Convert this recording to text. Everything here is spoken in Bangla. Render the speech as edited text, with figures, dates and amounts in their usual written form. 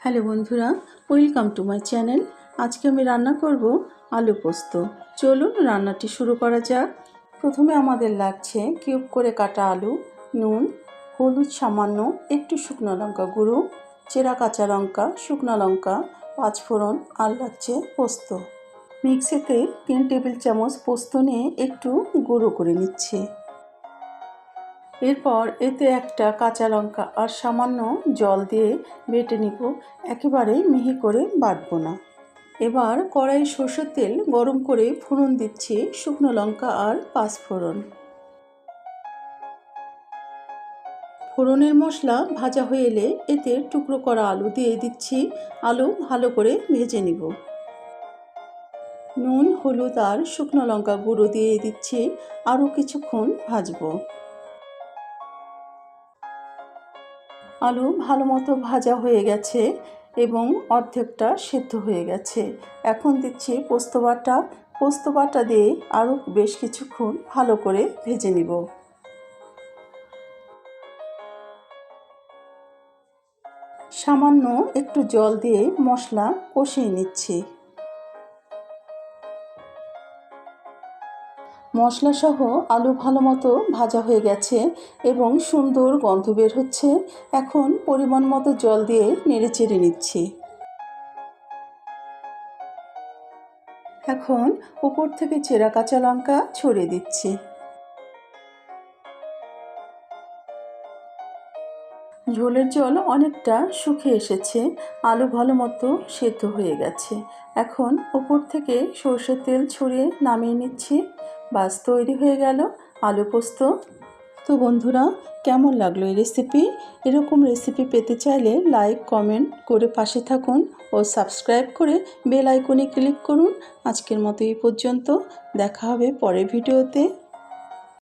হ্যালো বন্ধুরা, ওয়েলকাম টু মাই চ্যানেল। আজকে আমি রান্না করব আলু পোস্ত। চলুন রান্নাটি শুরু করা যাক। প্রথমে আমাদের লাগছে কিউব করে কাটা আলু, নুন, হলুদ সামান্য, একটু শুকনো লঙ্কা গুঁড়ো, চেরা কাঁচা লঙ্কা, শুকনো লঙ্কা, পাঁচফোড়ন, আর লাগছে পোস্ত। মিক্সিতে 3 টেবিল চামচ পোস্ত নিয়ে একটু গুঁড়ো করে নিচ্ছি। এরপর এতে একটা কাঁচা লঙ্কা আর সামান্য জল দিয়ে বেটে নিব, একেবারে মিহি করে বাটবো না। এবার কড়াই সরষের তেল গরম করে ফোড়ন দিচ্ছি শুকনো লঙ্কা আর পাঁচফোড়ন। ফোড়নের মশলা ভাজা হয়ে এলে এতে টুকরো করা আলু দিয়ে দিচ্ছি। আলু ভালো করে ভেজে নিব। নুন, হলুদ আর শুকনো লঙ্কা গুঁড়ো দিয়ে দিচ্ছি, আরও কিছুক্ষণ ভাজবো। আলু ভালো মতো ভাজা হয়ে গেছে এবং অর্ধেকটা সেদ্ধ হয়ে গেছে। এখন দিচ্ছি পোস্ত বাটা দিয়ে আরও বেশ কিছুক্ষণ ভালো করে ভেজে নিব। সামান্য একটু জল দিয়ে মশলা কষিয়ে নিচ্ছি। মশলাসহ আলু ভালো মতো ভাজা হয়ে গেছে এবং সুন্দর গন্ধ বের হচ্ছে। এখন পরিমাণ মতো জল দিয়ে নেড়েচেড়ে নিচ্ছি। এখন উপর থেকে চেরা কাঁচা লঙ্কা ছড়িয়ে দিচ্ছি। ঝোলের জল অনেকটা শুকিয়ে এসেছে, আলু ভালো মতো সেদ্ধ হয়ে গেছে। এখন উপর থেকে সরষের তেল ছড়িয়ে নামিয়ে নিচ্ছি। বাস, তৈরি হয়ে গেল আলু পোস্ত। তো বন্ধুরা, কেমন লাগলো এই রেসিপি? এরকম রেসিপি পেতে চাইলে লাইক কমেন্ট করে পাশে থাকুন ও সাবস্ক্রাইব করে বেল আইকনে ক্লিক করুন। আজকের মতো এই পর্যন্ত, দেখা হবে পরের ভিডিওতে।